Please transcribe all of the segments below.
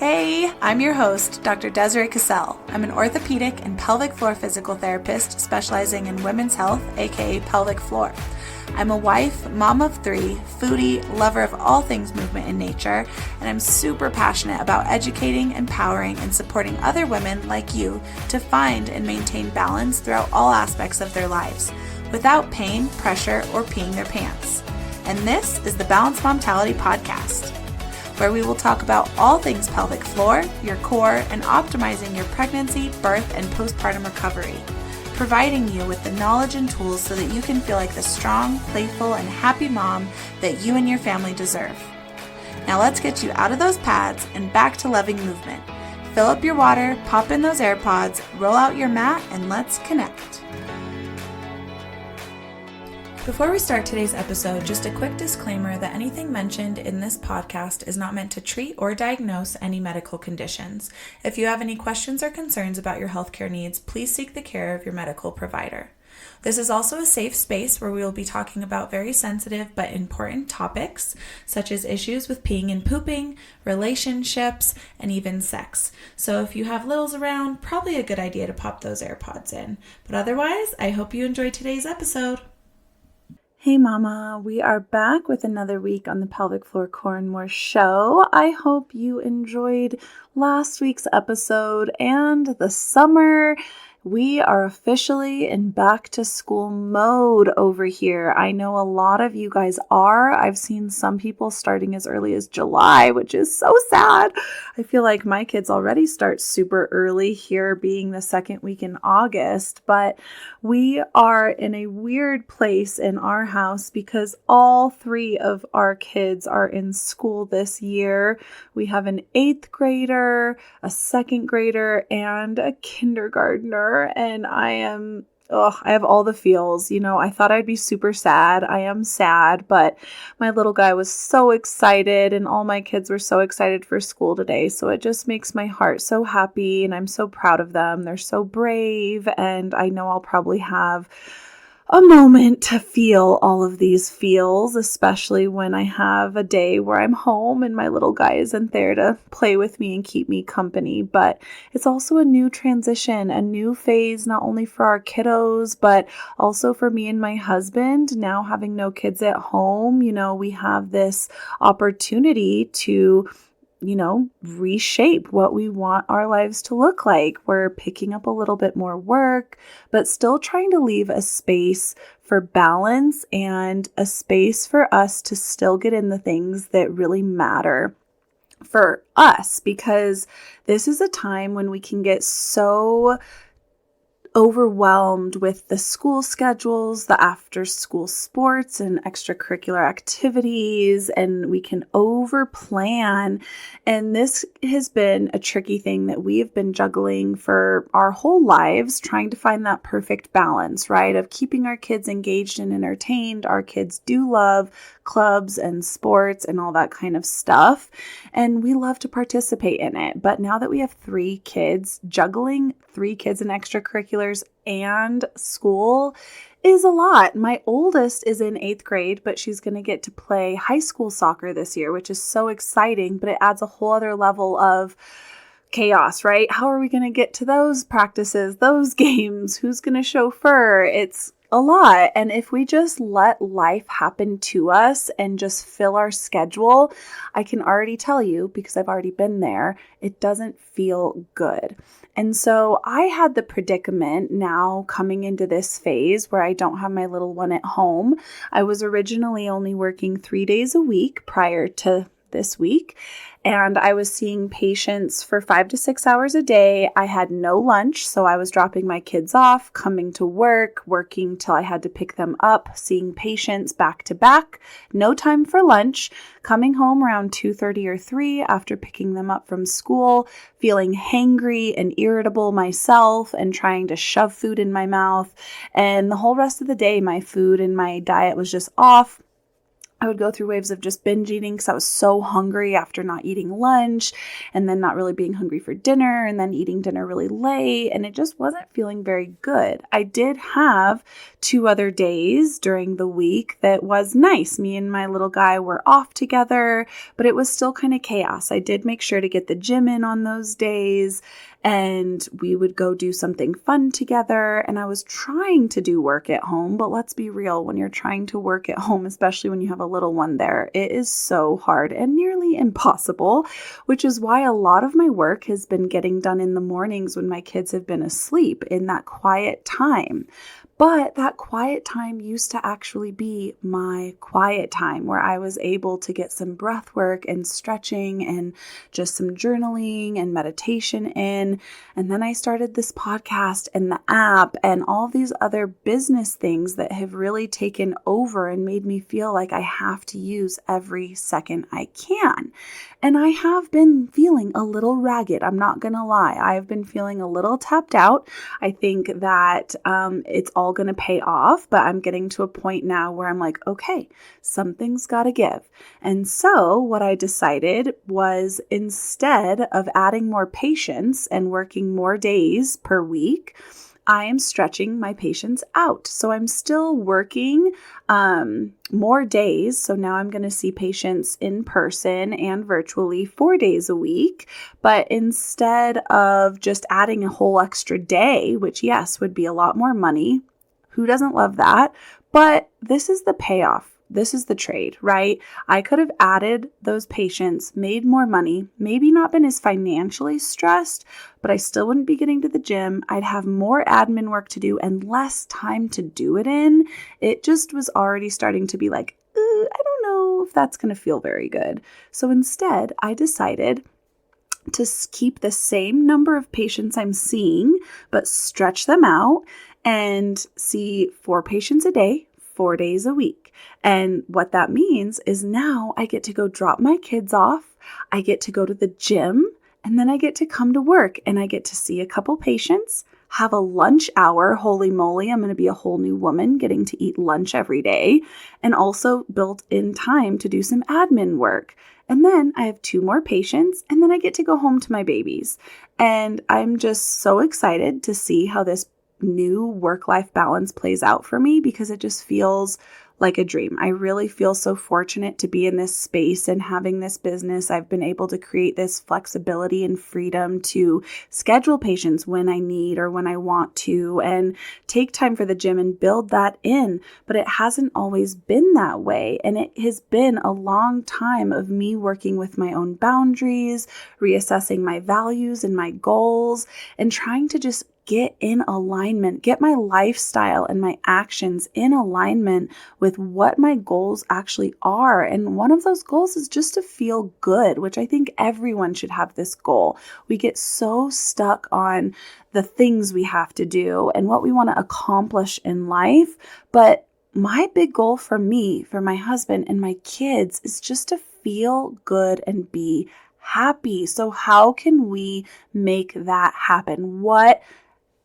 Hey, I'm your host, Dr. Desiree. I'm an orthopedic and pelvic floor physical therapist specializing in women's health, aka pelvic floor. I'm a wife, mom of 3, foodie, lover of all things movement and nature, and I'm super passionate about educating, empowering, and supporting other women like you to find and maintain balance throughout all aspects of their lives, without pain, pressure, or peeing their pants. And this is the Balanced Momtality Podcast, where we will talk about all things pelvic floor, your core, and optimizing your pregnancy, birth, and postpartum recovery, providing you with the knowledge and tools so that you can feel like the strong, playful, and happy mom that you and your family deserve. Now let's get you out of those pads and back to loving movement. Fill up your water, pop in those AirPods, roll out your mat, and let's connect. Before we start today's episode, just a quick disclaimer that anything mentioned in this podcast is not meant to treat or diagnose any medical conditions. If you have any questions or concerns about your healthcare needs, please seek the care of your medical provider. This is also a safe space where we will be talking about very sensitive but important topics, such as issues with peeing and pooping, relationships, and even sex. So if you have littles around, probably a good idea to pop those AirPods in. But otherwise, I hope you enjoyed today's episode. Hey mama, we are back with another week on the Pelvic Floor Core and More show. I hope you enjoyed last week's episode and the summer. We are officially in back to school mode over here. I know a lot of you guys are. I've seen some people starting as early as July, which is so sad. I feel like my kids already start super early here being the second week in August, but we are in a weird place in our house because all 3 of our kids are in school this year. We have an 8th grader, a 2nd grader, and a kindergartner. And I have all the feels. You know, I thought I'd be super sad. I am sad, but my little guy was so excited and all my kids were so excited for school today. So it just makes my heart so happy and I'm so proud of them. They're so brave and I know I'll probably have a moment to feel all of these feels, especially when I have a day where I'm home and my little guy isn't there to play with me and keep me company. But it's also a new transition, a new phase, not only for our kiddos, but also for me and my husband. Now having no kids at home, you know, we have this opportunity to reshape what we want our lives to look like. We're picking up a little bit more work, but still trying to leave a space for balance and a space for us to still get in the things that really matter for us, because this is a time when we can get so overwhelmed with the school schedules, the after school sports and extracurricular activities, and we can over plan. And this has been a tricky thing that we have been juggling for our whole lives, trying to find that perfect balance, right? Of keeping our kids engaged and entertained. Our kids do love clubs and sports and all that kind of stuff, and we love to participate in it. But now that we have 3 kids, juggling 3 kids in extracurriculars and school is a lot. My oldest is in 8th grade, but she's going to get to play high school soccer this year, which is so exciting, but it adds a whole other level of chaos, right? How are we going to get to those practices, those games? Who's going to chauffeur? It's a lot. And if we just let life happen to us and just fill our schedule, I can already tell you, because I've already been there, it doesn't feel good. And so I had the predicament now coming into this phase where I don't have my little one at home. I was originally only working 3 days a week prior to this week, and I was seeing patients for 5 to 6 hours a day. I had no lunch, so I was dropping my kids off, coming to work, working till I had to pick them up, seeing patients back to back, no time for lunch, coming home around 2:30 or 3 after picking them up from school, feeling hangry and irritable myself and trying to shove food in my mouth. And the whole rest of the day, my food and my diet was just off. I would go through waves of just binge eating because I was so hungry after not eating lunch and then not really being hungry for dinner and then eating dinner really late. And it just wasn't feeling very good. I did have 2 other days during the week that was nice. Me and my little guy were off together, but it was still kind of chaos. I did make sure to get the gym in on those days, and we would go do something fun together. And I was trying to do work at home, but let's be real, when you're trying to work at home, especially when you have a little one there, it is so hard and nearly impossible, which is why a lot of my work has been getting done in the mornings when my kids have been asleep in that quiet time. But that quiet time used to actually be my quiet time where I was able to get some breath work and stretching and just some journaling and meditation in. And then I started this podcast and the app and all these other business things that have really taken over and made me feel like I have to use every second I can. And I have been feeling a little ragged. I'm not going to lie. I've been feeling a little tapped out. I think that it's all going to pay off, but I'm getting to a point now where I'm like, okay, something's got to give. And so what I decided was, instead of adding more patients and working more days per week, I am stretching my patients out. So I'm still working more days. So now I'm going to see patients in person and virtually 4 days a week. But instead of just adding a whole extra day, which yes, would be a lot more money. Who doesn't love that? But this is the payoff. This is the trade, right? I could have added those patients, made more money, maybe not been as financially stressed, but I still wouldn't be getting to the gym. I'd have more admin work to do and less time to do it in. It just was already starting to be like, I don't know if that's going to feel very good. So instead, I decided to keep the same number of patients I'm seeing, but stretch them out and see 4 patients a day, 4 days a week. And what that means is now I get to go drop my kids off, I get to go to the gym, and then I get to come to work and I get to see a couple patients, have a lunch hour. Holy moly, I'm going to be a whole new woman getting to eat lunch every day, and also built in time to do some admin work. And then I have 2 more patients, and then I get to go home to my babies. And I'm just so excited to see how this new work-life balance plays out for me, because it just feels like a dream. I really feel so fortunate to be in this space and having this business. I've been able to create this flexibility and freedom to schedule patients when I need or when I want to, and take time for the gym and build that in. But it hasn't always been that way. And it has been a long time of me working with my own boundaries, reassessing my values and my goals, and trying to just get in alignment, get my lifestyle and my actions in alignment with what my goals actually are. And one of those goals is just to feel good, which I think everyone should have this goal. We get so stuck on the things we have to do and what we want to accomplish in life. But my big goal for me, for my husband and my kids, is just to feel good and be happy. So how can we make that happen? What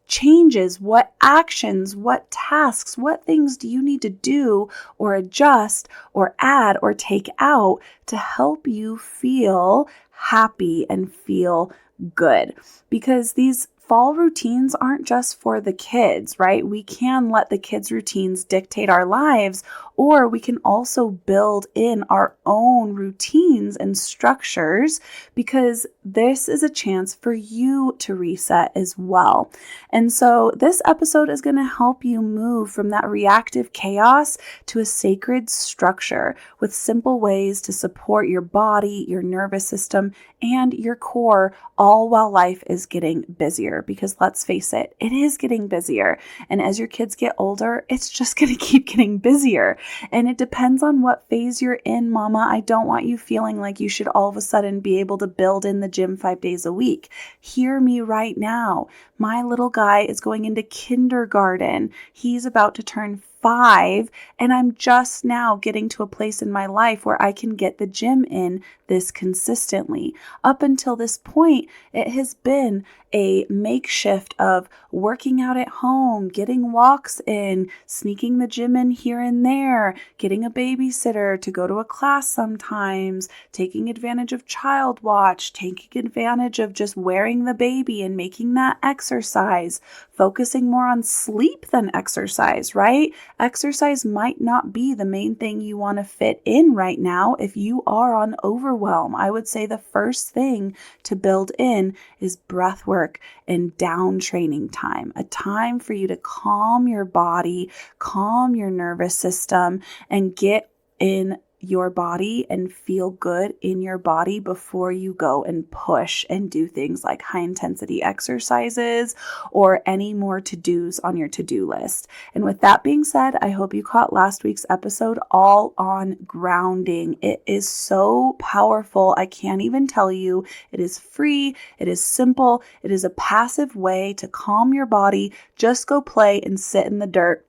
changes, what actions, what tasks, what things do you need to do or adjust or add or take out to help you feel happy and feel good? Because these fall routines aren't just for the kids, right? We can let the kids' routines dictate our lives, or we can also build in our own routines and structures, because this is a chance for you to reset as well. And so this episode is going to help you move from that reactive chaos to a sacred structure with simple ways to support your body, your nervous system, and your core, all while life is getting busier. Because let's face it, it is getting busier. And as your kids get older, it's just going to keep getting busier. And it depends on what phase you're in, mama. I don't want you feeling like you should all of a sudden be able to build in the gym 5 days a week. Hear me right now. My little guy is going into kindergarten. He's about to turn 5, and I'm just now getting to a place in my life where I can get the gym in this consistently. Up until this point, it has been a makeshift of working out at home, getting walks in, sneaking the gym in here and there, getting a babysitter to go to a class sometimes, taking advantage of child watch, taking advantage of just wearing the baby and making that exercise, focusing more on sleep than exercise, right? Exercise might not be the main thing you want to fit in right now if you are on overwhelm. I would say the first thing to build in is breath work and down training time, a time for you to calm your body, calm your nervous system, and get in your body and feel good in your body before you go and push and do things like high intensity exercises or any more to-dos on your to-do list. And with that being said, I hope you caught last week's episode all on grounding. It is so powerful. I can't even tell you. It is free. It is simple. It is a passive way to calm your body. Just go play and sit in the dirt.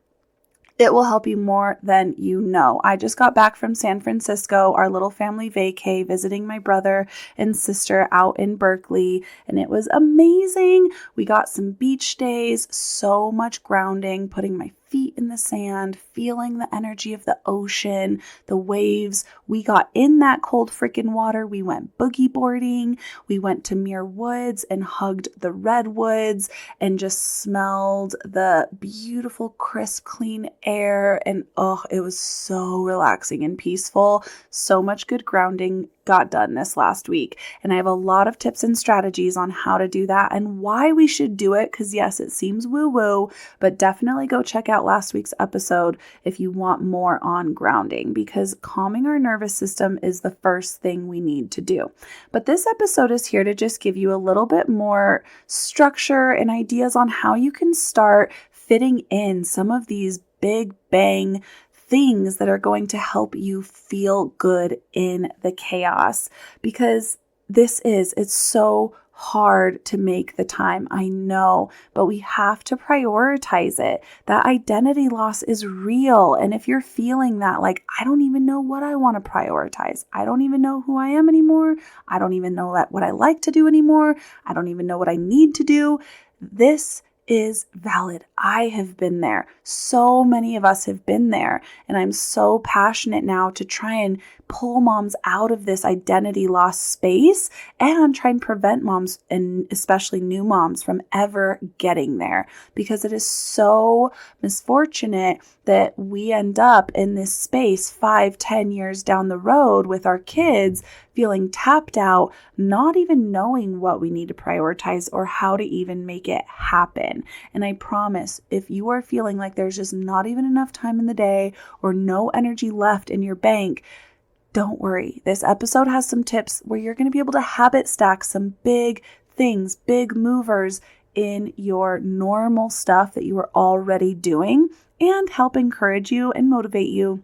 It will help you more than you know. I just got back from San Francisco, our little family vacay, visiting my brother and sister out in Berkeley, and it was amazing. We got some beach days, so much grounding, putting my feet in the sand, feeling the energy of the ocean, the waves. We got in that cold freaking water. We went boogie boarding. We went to Muir Woods and hugged the redwoods and just smelled the beautiful, crisp, clean air. And it was so relaxing and peaceful. So much good grounding got done this last week. And I have a lot of tips and strategies on how to do that and why we should do it. Because yes, it seems woo-woo, but definitely go check out last week's episode if you want more on grounding, because calming our nervous system is the first thing we need to do. But this episode is here to just give you a little bit more structure and ideas on how you can start fitting in some of these big bang things that are going to help you feel good in the chaos, because it's so hard to make the time. I know, but we have to prioritize it. That identity loss is real. And if you're feeling that, like, I don't even know what I want to prioritize. I don't even know who I am anymore. I don't even know what I like to do anymore. I don't even know what I need to do. This is valid. I have been there. So many of us have been there. And I'm so passionate now to try and pull moms out of this identity loss space and try and prevent moms, and especially new moms, from ever getting there, because it is so misfortunate that we end up in this space 5-10 years down the road with our kids feeling tapped out, not even knowing what we need to prioritize or how to even make it happen. And I promise, if you are feeling like there's just not even enough time in the day or no energy left in your bank, don't worry. This episode has some tips where you're going to be able to habit stack some big things, big movers in your normal stuff that you are already doing, and help encourage you and motivate you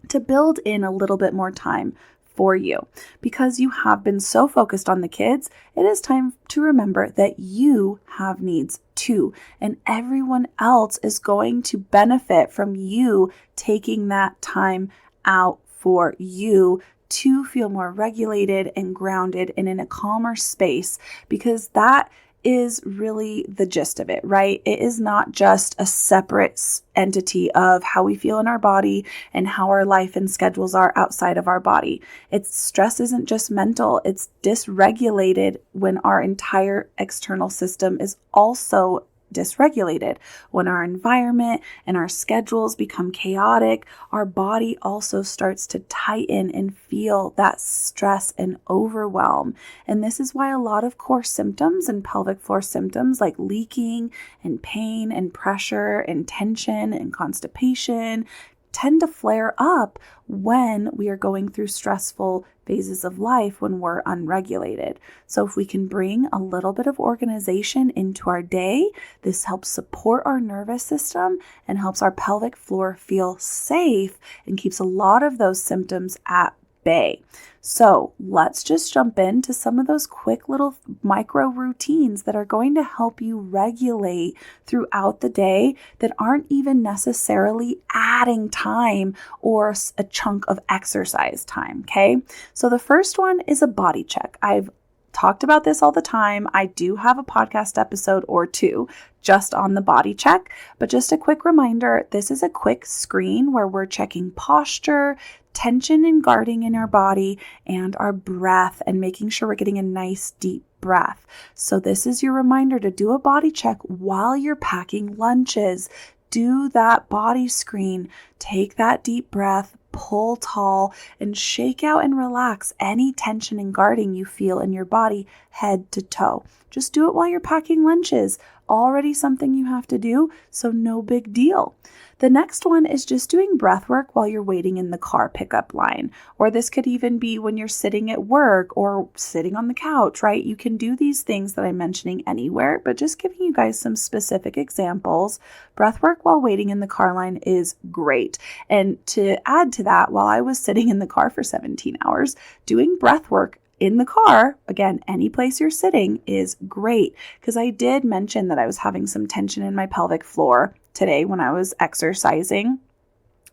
to build in a little bit more time for you. Because you have been so focused on the kids, it is time to remember that you have needs too, and everyone else is going to benefit from you taking that time out for you to feel more regulated and grounded and in a calmer space, because that is really the gist of it, right? It is not just a separate entity of how we feel in our body and how our life and schedules are outside of our body. Stress isn't just mental, it's dysregulated when our entire external system is also dysregulated. When our environment and our schedules become chaotic, our body also starts to tighten and feel that stress and overwhelm. And this is why a lot of core symptoms and pelvic floor symptoms like leaking and pain and pressure and tension and constipation tend to flare up when we are going through stressful phases of life, when we're unregulated. So if we can bring a little bit of organization into our day, this helps support our nervous system and helps our pelvic floor feel safe and keeps a lot of those symptoms at bay. So let's just jump into some of those quick little micro routines that are going to help you regulate throughout the day that aren't even necessarily adding time or a chunk of exercise time, okay? So the first one is a body check. I've talked about this all the time. I do have a podcast episode or two just on the body check, but just a quick reminder, this is a quick screen where we're checking posture, tension and guarding in our body, and our breath, and making sure we're getting a nice deep breath. So this is your reminder to do a body check while you're packing lunches. Do that body screen, take that deep breath, pull tall, and shake out and relax any tension and guarding you feel in your body head to toe. Just do it while you're packing lunches. Already something you have to do, so no big deal. The next one is just doing breath work while you're waiting in the car pickup line. Or this could even be when you're sitting at work or sitting on the couch, right? You can do these things that I'm mentioning anywhere, but just giving you guys some specific examples. Breath work while waiting in the car line is great. And to add to that, while I was sitting in the car for 17 hours, doing breath work in the car, again, any place you're sitting is great, because I did mention that I was having some tension in my pelvic floor today when I was exercising.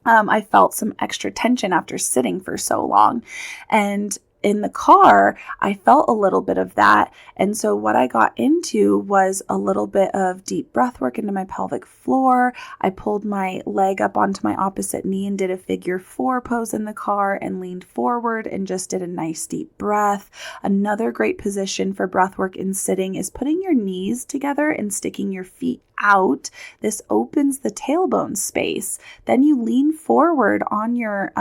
I felt some extra tension after sitting for so long. And in the car, I felt a little bit of that. And so what I got into was a little bit of deep breath work into my pelvic floor. I pulled my leg up onto my opposite knee and did a figure 4 pose in the car and leaned forward and just did a nice deep breath. Another great position for breath work in sitting is putting your knees together and sticking your feet out. This opens the tailbone space. Then you lean forward on your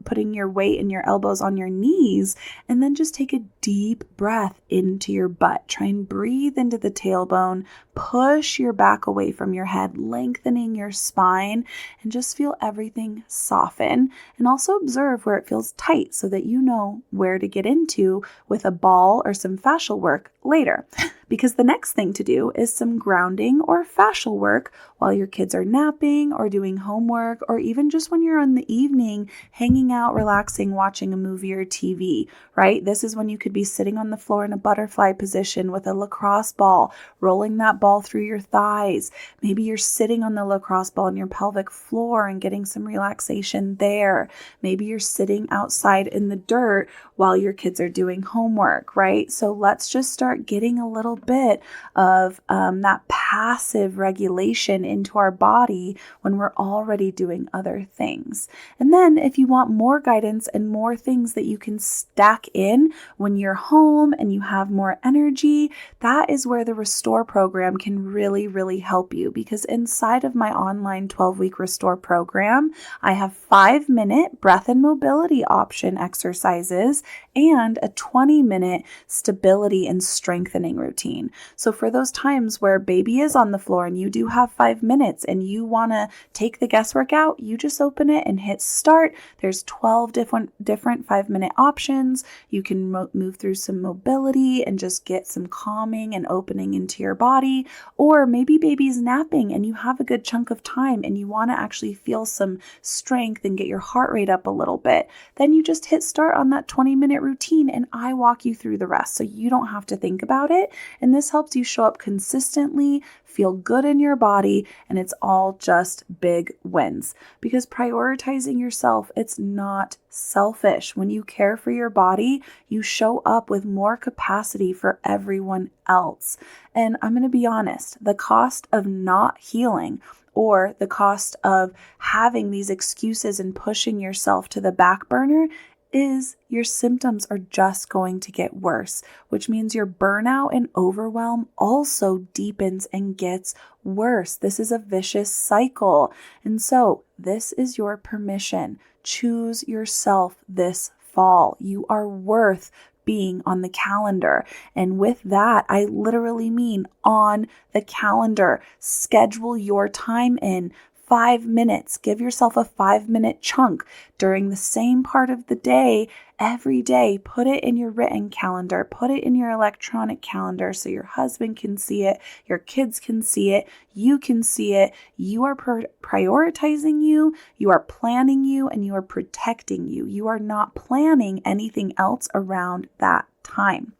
putting your weight and your elbows on your knees, and then just take a deep breath into your butt. Try and breathe into the tailbone, push your back away from your head, lengthening your spine, and just feel everything soften. And also observe where it feels tight so that you know where to get into with a ball or some fascial work later. Because the next thing to do is some grounding or fascial work while your kids are napping or doing homework, or even just when you're in the evening hanging out, relaxing, watching a movie or TV, right? This is when you could be sitting on the floor in a butterfly position with a lacrosse ball, rolling that ball through your thighs. Maybe you're sitting on the lacrosse ball in your pelvic floor and getting some relaxation there. Maybe you're sitting outside in the dirt while your kids are doing homework, right? So let's just start getting a little bit of that passive regulation into our body when we're already doing other things. And then if you want more guidance and more things that you can stack in when you're home and you have more energy, that is where the Restore program can really, really help you. Because inside of my online 12-week Restore program, I have 5-minute breath and mobility option exercises and a 20-minute stability and strengthening routine. So for those times where baby is on the floor and you do have 5 minutes and you want to take the guesswork out, you just open it and hit start. There's 12 different 5-minute options. You can move through some mobility and just get some calming and opening into your body. Or maybe baby's napping and you have a good chunk of time and you want to actually feel some strength and get your heart rate up a little bit. Then you just hit start on that 20-minute routine and I walk you through the rest so you don't have to think about it. And this helps you show up consistently, feel good in your body, and it's all just big wins. Because prioritizing yourself, it's not selfish. When you care for your body, you show up with more capacity for everyone else. And I'm going to be honest, the cost of not healing or the cost of having these excuses and pushing yourself to the back burner is your symptoms are just going to get worse, which means your burnout and overwhelm also deepens and gets worse. This is a vicious cycle. And so this is your permission. Choose yourself this fall. You are worth being on the calendar. And with that, I literally mean on the calendar. Schedule your time in. 5 minutes. Give yourself a 5-minute chunk during the same part of the day every day. Put it in your written calendar. Put it in your electronic calendar so your husband can see it, your kids can see it, you can see it. You are prioritizing you, you are planning you, and you are protecting you. You are not planning anything else around that time.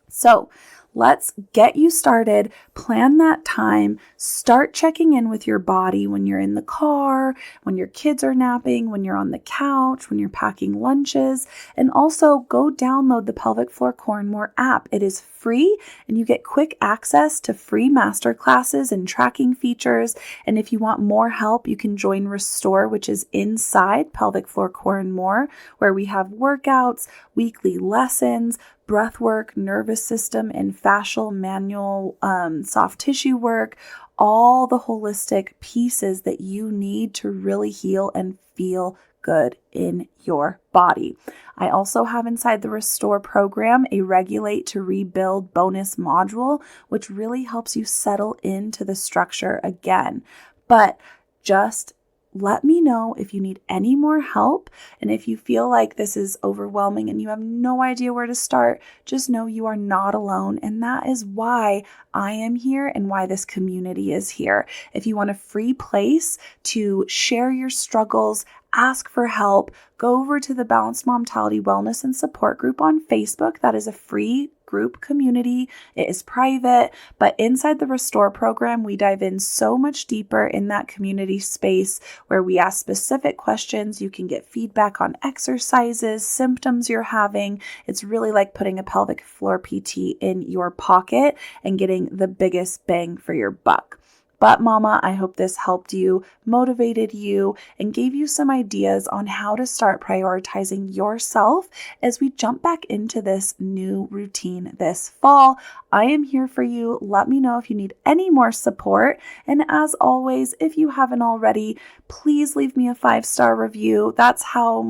So let's get you started. Plan that time. Start checking in with your body when you're in the car, when your kids are napping, when you're on the couch, when you're packing lunches. And also go download the Pelvic Floor Core and More app. It is free and you get quick access to free masterclasses and tracking features. And if you want more help, you can join Restore, which is inside Pelvic Floor Core and More, where we have workouts, weekly lessons, breath work, nervous system, and fascial manual soft tissue work, all the holistic pieces that you need to really heal and feel good in your body. I also have inside the Restore program a Regulate to Rebuild bonus module, which really helps you settle into the structure again. But just let me know if you need any more help, and if you feel like this is overwhelming and you have no idea where to start, just know you are not alone, and that is why I am here and why this community is here. If you want a free place to share your struggles, ask for help, go over to the Balanced Momtality Wellness and Support Group on Facebook. That is a free group community. It is private, but inside the Restore program, we dive in so much deeper in that community space where we ask specific questions. You can get feedback on exercises, symptoms you're having. It's really like putting a pelvic floor PT in your pocket and getting the biggest bang for your buck. But Mama, I hope this helped you, motivated you, and gave you some ideas on how to start prioritizing yourself as we jump back into this new routine this fall. I am here for you. Let me know if you need any more support. And as always, if you haven't already, please leave me a 5-star review. That's how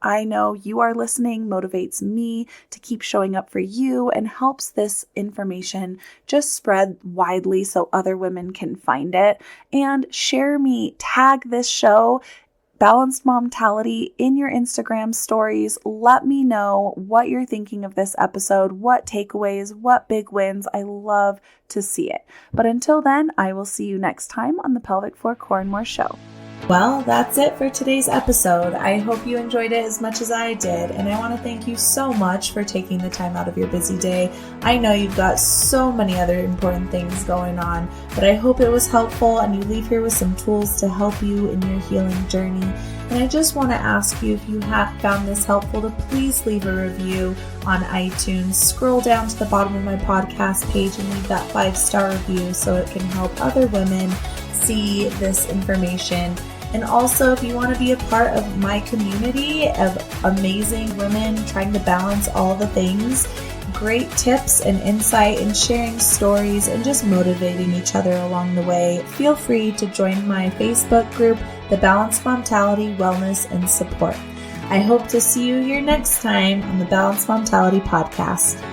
I know you are listening, motivates me to keep showing up for you, and helps this information just spread widely so other women can find it. And share me, tag this show, Balanced Momtality, in your Instagram stories. Let me know what you're thinking of this episode, what takeaways, what big wins. I love to see it. But until then, I will see you next time on the Pelvic Floor Core and More show. Well, that's it for today's episode. I hope you enjoyed it as much as I did, and I want to thank you so much for taking the time out of your busy day. I know you've got so many other important things going on, but I hope it was helpful and you leave here with some tools to help you in your healing journey. And I just want to ask you, if you have found this helpful, to please leave a review on iTunes. Scroll down to the bottom of my podcast page and leave that 5-star review so it can help other women see this information. And also, if you want to be a part of my community of amazing women trying to balance all the things, great tips and insight, and sharing stories and just motivating each other along the way, feel free to join my Facebook group, the Balanced Momtality Wellness and Support. I hope to see you here next time on the Balanced Momtality Podcast.